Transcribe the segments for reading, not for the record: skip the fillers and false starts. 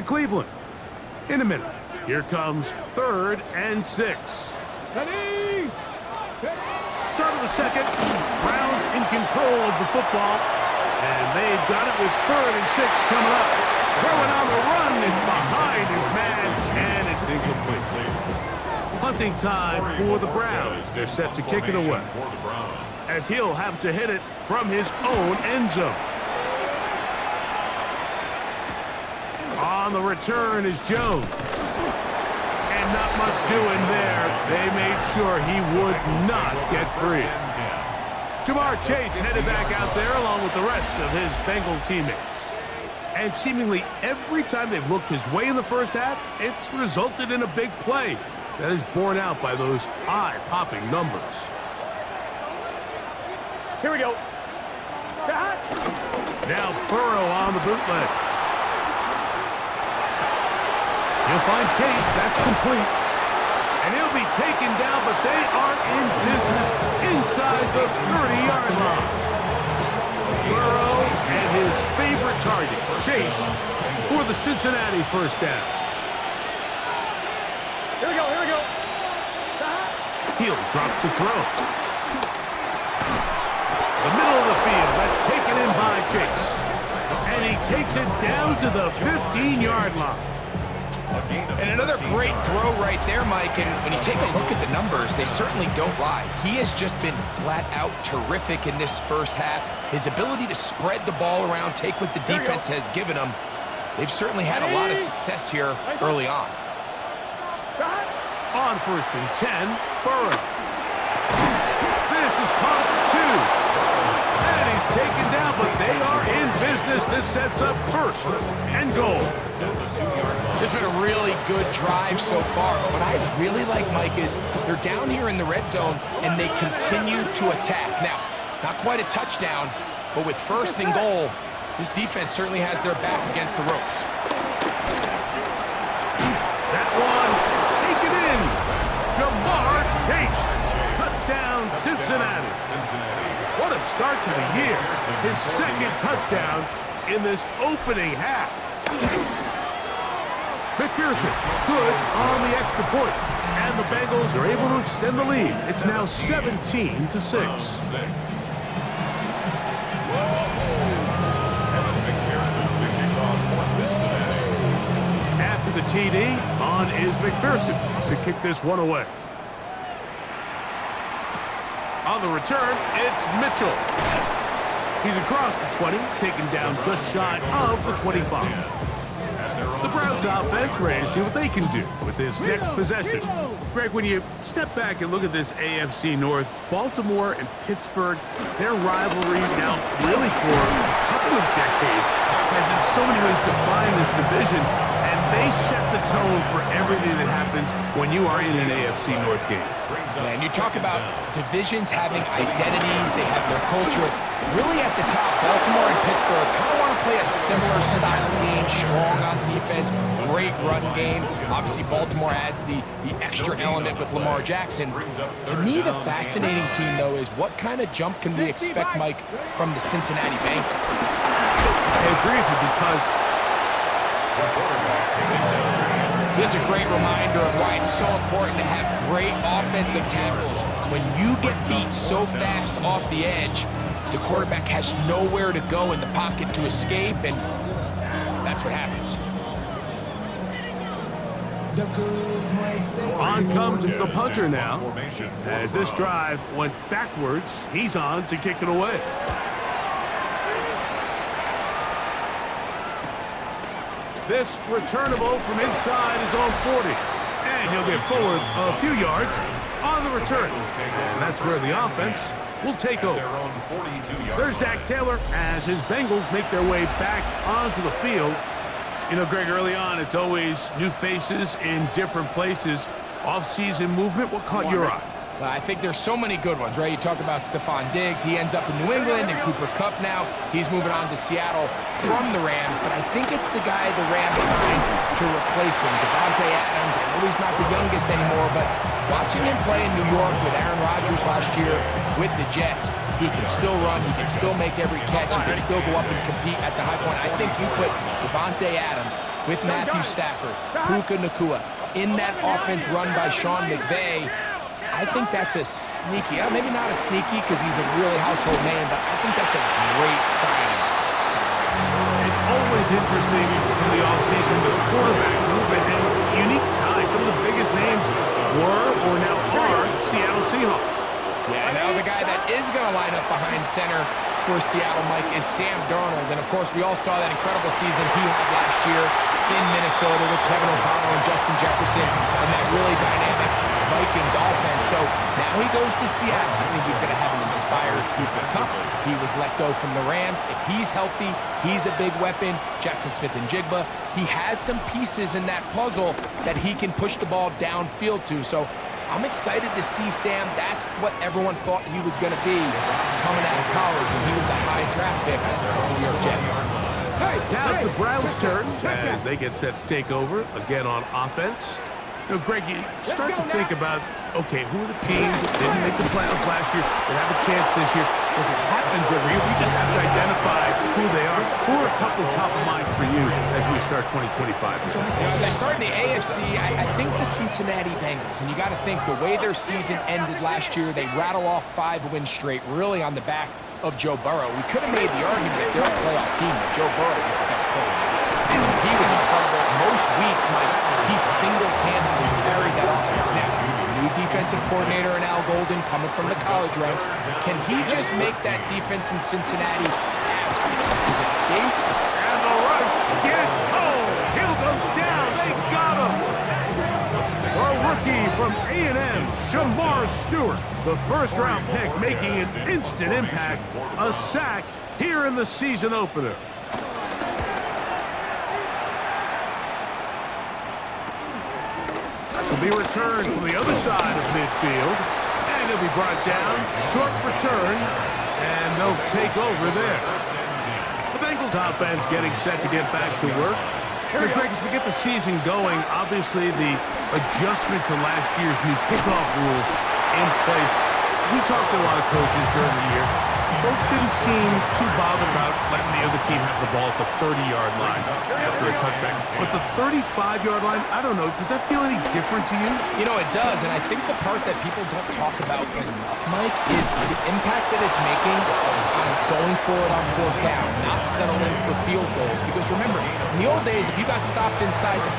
to Cleveland. In a minute, here comes 3rd and 6. Start of the second. Browns in control of the football. And they've got it with 3rd and 6 coming up. Throwing on the run. It's behind his man, and it's incomplete. Punting time for the Browns. They're set to kick it away, as he'll have to hit it from his own end zone. On the return is Jones. And not much doing there. They made sure he would not get free. Jamar Chase headed back out there along with the rest of his Bengal teammates. And seemingly every time they've looked his way in the first half, it's resulted in a big play that is borne out by those eye-popping numbers. Here we go. Now Burrow on the bootleg. He'll find Chase. That's complete. And he'll be taken down, but they are in business inside the 30-yard line. Burrow and his favorite target, Chase, for the Cincinnati first down. Here we go, here we go. He'll drop to throw. The middle of the field, that's taken in by Chase. And he takes it down to the 15-yard line. And another great throw right there, Mike. And when you take a look at the numbers, they certainly don't lie. He has just been flat out terrific in this first half. His ability to spread the ball around, take what the defense has given him. They've certainly had a lot of success here early on. On 1st and 10, Burrow. This is caught at 2. And he's taken down, but they are in business. This sets up 1st and goal. It's been a really good drive so far. But what I really like, Mike, is they're down here in the red zone, and they continue to attack. Now, not quite a touchdown, but with 1st and goal, this defense certainly has their back against the ropes. That one, taken in. Jamar Chase. Touchdown, Cincinnati. What a start to the year. His 2nd touchdown in this opening half. McPherson, good on the extra point. And the Bengals are able to extend the lead. It's now 17-6. After the TD, on is McPherson to kick this one away. On the return, it's Mitchell. He's across the 20, taken down just shy of the 25. The Browns offense ready to see what they can do with this next possession. Greg, when you step back and look at this AFC North, Baltimore and Pittsburgh, their rivalry now really for a couple of decades has in so many ways defined this division, and they set the tone for everything that happens when you are in an AFC North game. And you talk about divisions having identities, they have their culture. Really at the top, Baltimore and Pittsburgh kind of want to play a similar style game, strong on defense, great run game. Obviously, Baltimore adds the extra element with Lamar Jackson. To me, the fascinating team, though, is what kind of jump can we expect, Mike, from the Cincinnati Bengals? I agree with you because this is a great reminder of why it's so important to have great offensive tackles. When you get beat so fast off the edge, the quarterback has nowhere to go in the pocket to escape, and that's what happens. On comes the punter now. As this drive went backwards, he's on to kick it away. This returnable from inside his own 40. And he'll get forward a few yards on the return. And that's where the offense will take over. There's Zach Taylor as his Bengals make their way back onto the field. You know, Greg, early on, it's always new faces in different places. Off-season movement, what caught your eye? Well, I think there's so many good ones, right? You talk about Stephon Diggs. He ends up in New England, and Cooper Kupp now. He's moving on to Seattle from the Rams, but I think it's the guy the Rams signed to replace him, Davante Adams. I know he's not the youngest anymore, but watching him play in New York with Aaron Rodgers last year with the Jets, he can still run, he can still make every catch, he can still go up and compete at the high point. I think you put Davante Adams with Matthew Stafford, Puka Nacua, in that offense run by Sean McVay, I think that's a sneaky, maybe not a sneaky because he's a really household name, but I think that's a great signing. It's always interesting from the offseason, the quarterback movement and unique ties. Some of the biggest names were or now are Seattle Seahawks. Yeah, now the guy that is going to line up behind center for Seattle, Mike, is Sam Darnold. And, of course, we all saw that incredible season he had last year in Minnesota with Kevin O'Connell and Justin Jefferson and that really dynamic Vikings offense. So now he goes to Seattle. I think he's going to have an inspired Cooper Kupp. He was let go from the Rams. If he's healthy, he's a big weapon. Jackson Smith and Jigba. He has some pieces in that puzzle that he can push the ball downfield to. So I'm excited to see Sam. That's what everyone thought he was going to be coming out of college, and he was a high draft pick of the New York Jets. Now it's the Browns' turn as they get set to take over again on offense. You know, Greg, you start to think about, okay, who are the teams that didn't make the playoffs last year that have a chance this year? Look, it happens every year. We just have to identify who they are. Who are a couple top of mind for you as we start 2025? You know, as I start in the AFC, I think the Cincinnati Bengals, and you got to think the way their season ended last year, they rattle off 5 wins straight, really on the back of Joe Burrow. We could have made the argument that they're a playoff team, that Joe Burrow is the best player. He was incredible. Most weeks, Mike, he single-handedly carried that offense. Now, new defensive coordinator in Al Golden coming from the college ranks. Can he just make that defense in Cincinnati happen? Is it big? And the rush gets home. He'll go down. They got him. A rookie from A&M, Shamar Stewart, the first-round pick, making an instant impact. A sack here in the season opener. This will be returned from the other side of midfield. And he'll be brought down. Short return. And they'll take over there. The Bengals offense getting set to get back to work. Greg, as we get the season going, obviously the adjustment to last year's new kickoff rules in place. We talked to a lot of coaches during the year. Folks didn't seem too bothered about letting the other team have the ball at the 30-yard line after a touchback. But the 35-yard line, I don't know, does that feel any different to you? You know, it does, and I think the part that people don't talk about enough, Mike, is the impact that it's making on going forward on 4th down, not settling for field goals. Because remember, in the old days, if you got stopped inside the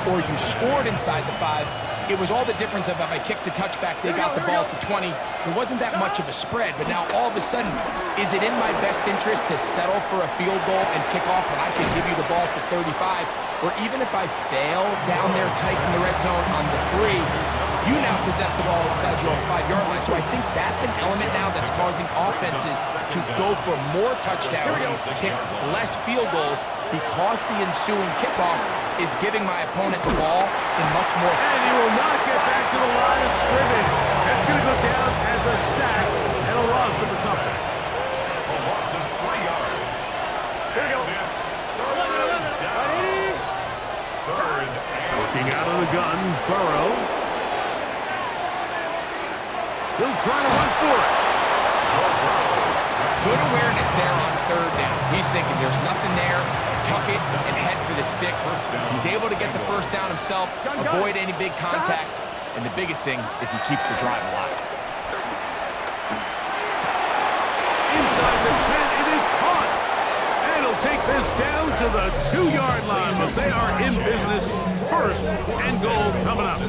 5 or you scored inside the 5, it was all the difference of if I kicked a touchback, they got the ball at the 20. There wasn't that much of a spread, but now all of a sudden, is it in my best interest to settle for a field goal and kick off when I can give you the ball at the 35? Or even if I fail down there tight in the red zone on the 3, you now possess the ball inside your own 5-yard line. So I think that's an element now that's causing offenses to go for more touchdowns, kick less field goals, because the ensuing kickoff is giving my opponent the ball in much more. And he will not get back to the line of scrimmage. That's going to go down as a sack and a loss of a couple. A loss of 3 yards. Here we go. Third. Looking out of the gun, Burrow. He'll try to run for it. Good awareness there on 3rd down. He's thinking there's nothing there, tuck it, and head for the sticks. He's able to get the 1st down himself, avoid any big contact, and the biggest thing is he keeps the drive alive. Inside the 10, it is caught. And he'll take this down to the 2-yard line, but they are in business. 1st and goal coming up.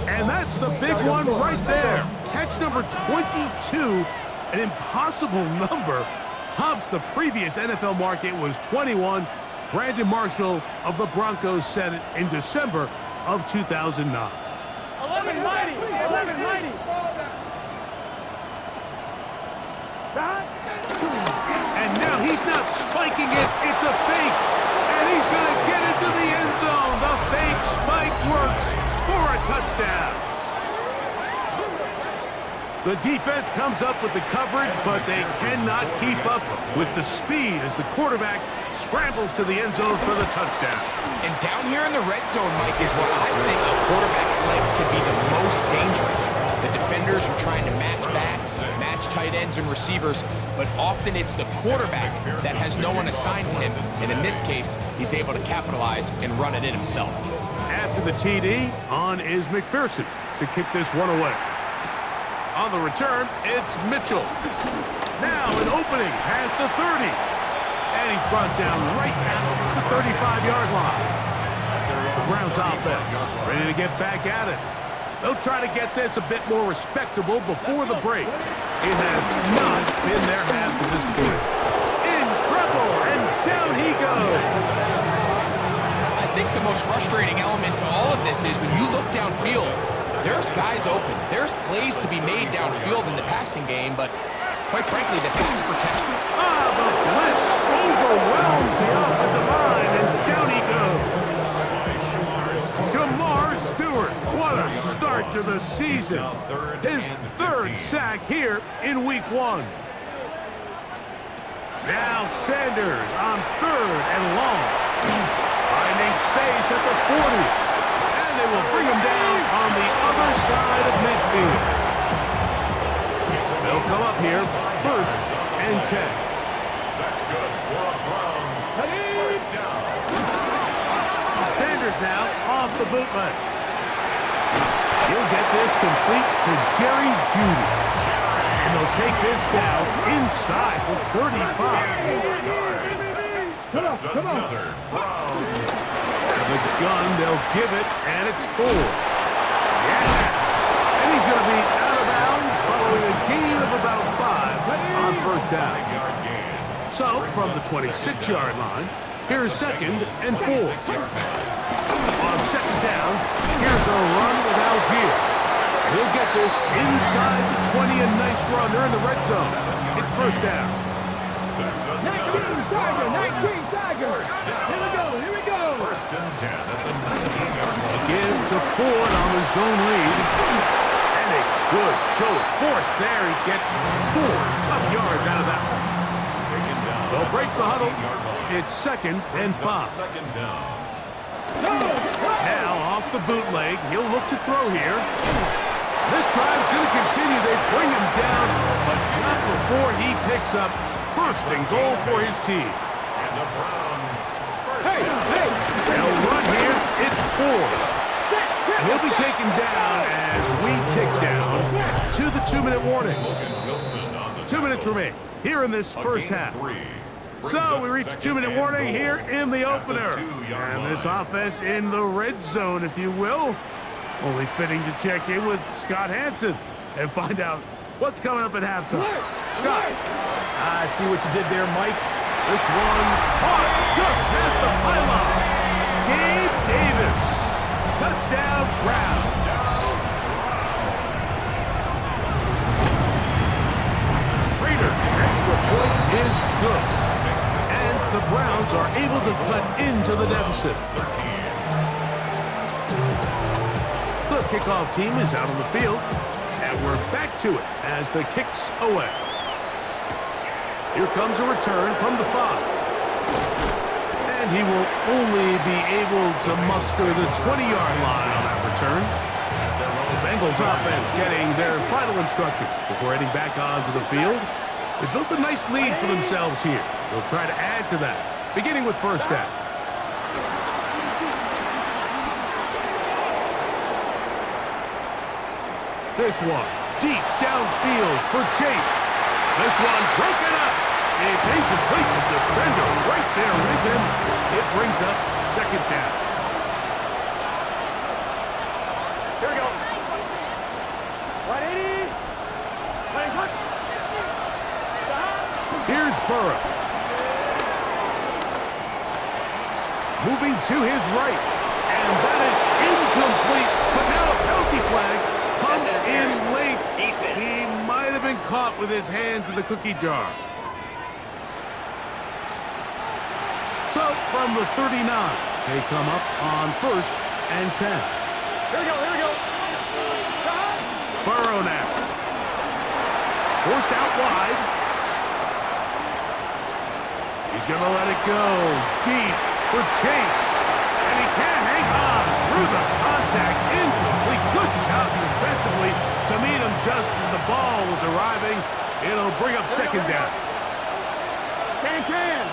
And that's the big one right there. Catch number 22. An impossible number, tops the previous NFL mark. It was 21. Brandon Marshall of the Broncos set it in December of 2009. 11 mighty. And now he's not spiking it, it's a fake. And he's going to get into the end zone. The fake spike works for a touchdown. The defense comes up with the coverage, but they cannot keep up with the speed as the quarterback scrambles to the end zone for the touchdown. And down here in the red zone, Mike, is where I think a quarterback's legs can be the most dangerous. The defenders are trying to match backs, match tight ends and receivers, but often it's the quarterback that has no one assigned to him. And in this case, he's able to capitalize and run it in himself. After the TD, on is McPherson to kick this one away. On the return, it's Mitchell. Now an opening past the 30. And he's brought down right at the 35-yard line. The Browns offense ready to get back at it. They'll try to get this a bit more respectable before the break. It has not been their half to this point. In trouble, and down he goes. I think the most frustrating element to all of this is when you look downfield, there's guys open. There's plays to be made downfield in the passing game, but quite frankly, the pass protection. The blitz overwhelms the offensive line, and down he goes. Shamar Stewart, what a start to the season. His third sack here in week 1. Now Sanders on 3rd and long. Finding space at the 40. And they will bring him down on the other side of midfield. They'll come up here, 1st and 10. That's good for the Browns. First down. Sanders now off the bootleg. He'll get this complete to Jerry Jeudy. And they'll take this down inside the 35. That's another Browns. The gun, they'll give it, and it's 4. Yeah! And he's going to be out of bounds following a gain of about 5 on 1st down. So, from the 26-yard line, here's 2nd and 4. On 2nd down, here's a run with Algier. He'll get this inside the 20, a nice run. They're in the red zone. It's 1st down. 19 Tigers. Here we go. 1st and 10 at the 19-yard line. Give to Ford on the zone lead. And a good show of force there. He gets 4 tough yards out of that one. Taken down. They'll break the huddle. 18-yard line. It's 2nd and 5. 2nd down. Now off the bootleg. He'll look to throw here. This drive's going to continue. They bring him down, but not before he picks up 1st and goal for his team. And the Browns. They'll run here. It's 4. And he'll be taken down as we tick down to the 2-minute warning. 2 minutes remain here in this first half. So we reach the 2-minute warning here in the opener. And this offense in the red zone, if you will. Only fitting to check in with Scott Hansen and find out what's coming up at halftime. Scott. I see what you did there, Mike. This one caught just past the pylon. Gabe Davis. Touchdown, Browns. Raiders extra point is good. And the Browns are able to cut into the deficit. The kickoff team is out on the field. And we're back to it as the kick's away. Here comes a return from the 5. And he will only be able to muster the 20-yard line on that return. The Bengals offense getting their final instruction before heading back onto the field. They built a nice lead for themselves here. They'll try to add to that, beginning with 1st down. This one, deep downfield for Chase. This one broken up. It's incomplete. The defender right there with him. It brings up 2nd down. Here we go. 180. Here's Burrow. Moving to his right. And that is incomplete. But now a penalty flag comes in late. He might have been caught with his hands in the cookie jar. So from the 39, they come up on 1st and 10. Here we go. Burrow now. forced out wide. He's going to let it go deep for Chase. And he can't hang on through the contact. Incomplete. Good job defensively to meet him just as the ball was arriving. It'll bring up second down. Can.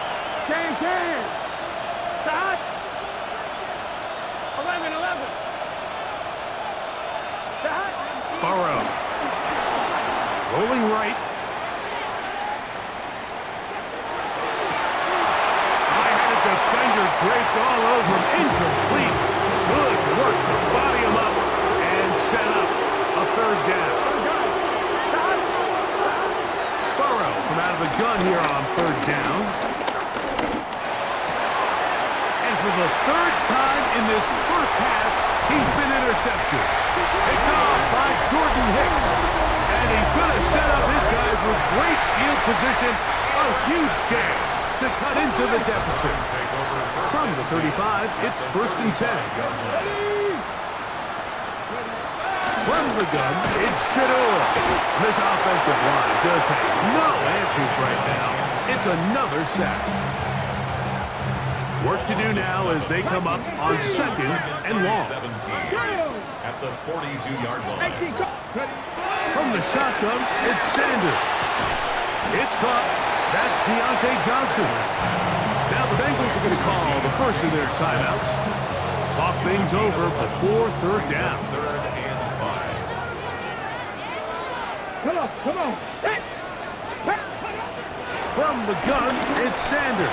Stop. 11. Stop. Burrow. Rolling right. I had a defender draped all over him. Incomplete. Good work to body him up and set up a third down. Burrow from out of the gun here on third down. And for the third time in this first half, he's been intercepted. Picked off by Jordan Hicks. And he's going to set up his guys with great field position. A huge chance to cut into the deficit. From the 35, it's 1st and 10. From the gun, it's Shador. This offensive line just has no answers right now. It's another sack. Work to do now as they come up on second and long. 17 at the 42-yard line. From the shotgun, it's Sanders. It's caught. That's Deontay Johnson. Now the Bengals are going to call the first of their timeouts. Talk things over before third down. Third and 5. Come on. From the gun, it's Sanders.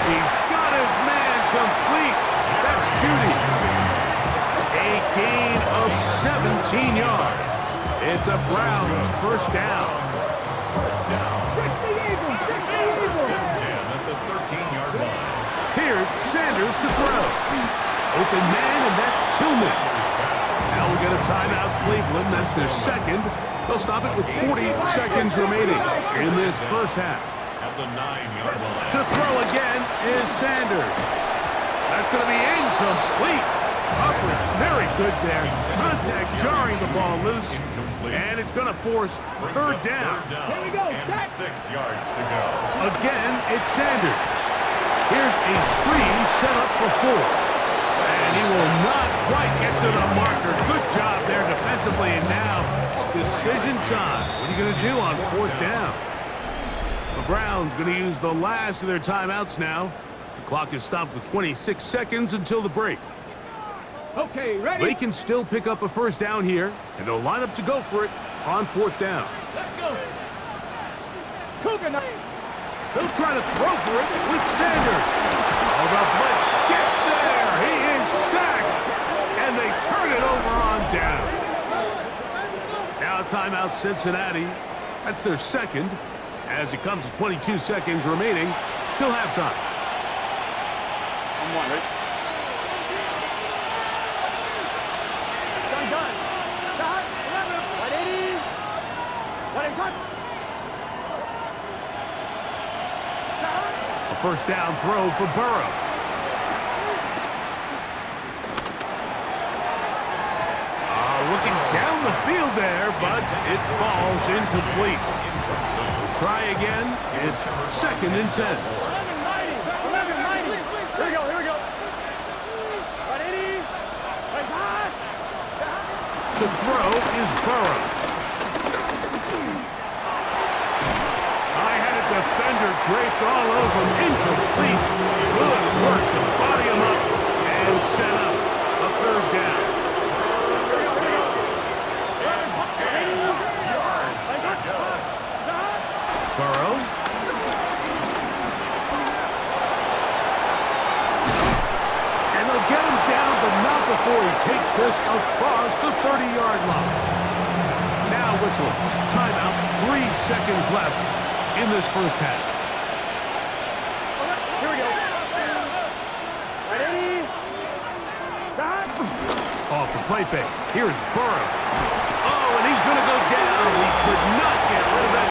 He's got his man complete. That's Judy. A gain of 17 yards. It's a Browns first down. First down. First and 10 at the 13-yard line. Here's Sanders to throw. Open man, and that's Tillman. Now we get a timeout, Cleveland. That's their second. They'll stop it with 40 seconds remaining in this first half. At the 9-yard line. To throw again is Sanders. That's going to be incomplete. Upward, very good there. Contact jarring the ball loose. And it's going to force third down. Here we go, And 6 yards to go. Again, it's Sanders. Here's a screen set up for 4. And he will not quite get to the marker. Good job there defensively. And now, decision time. What are you going to do on fourth down? The Browns going to use the last of their timeouts now. The clock is stopped with 26 seconds until the break. Okay, ready? They can still pick up a first down here, and they'll line up to go for it on fourth down. Let's go. Cougar now. They'll try to throw for it with Sanders. Oh, the blitz gets there. He is sacked, and they turn it over on down. Now timeout Cincinnati. That's their second, as it comes to 22 seconds remaining till halftime. I'm one. Done. Stop. 11. 180. 180. A first down throw for Burrow. Looking down the field there, but it falls incomplete. We'll try again. It's 2nd and 10. 1190. Here we go. 180. The throw is Burrow. I had a defender draped all over him. Incomplete. Good work to body him up and set up a third down. Burrow. And they'll get him down, but not before he takes this across the 30-yard line. Now whistles. Timeout. 3 seconds left in this first half. Here we go. 180. Stop. Off the play fake. Here's Burrow. Oh, and he's going to go down. He could not get rid of that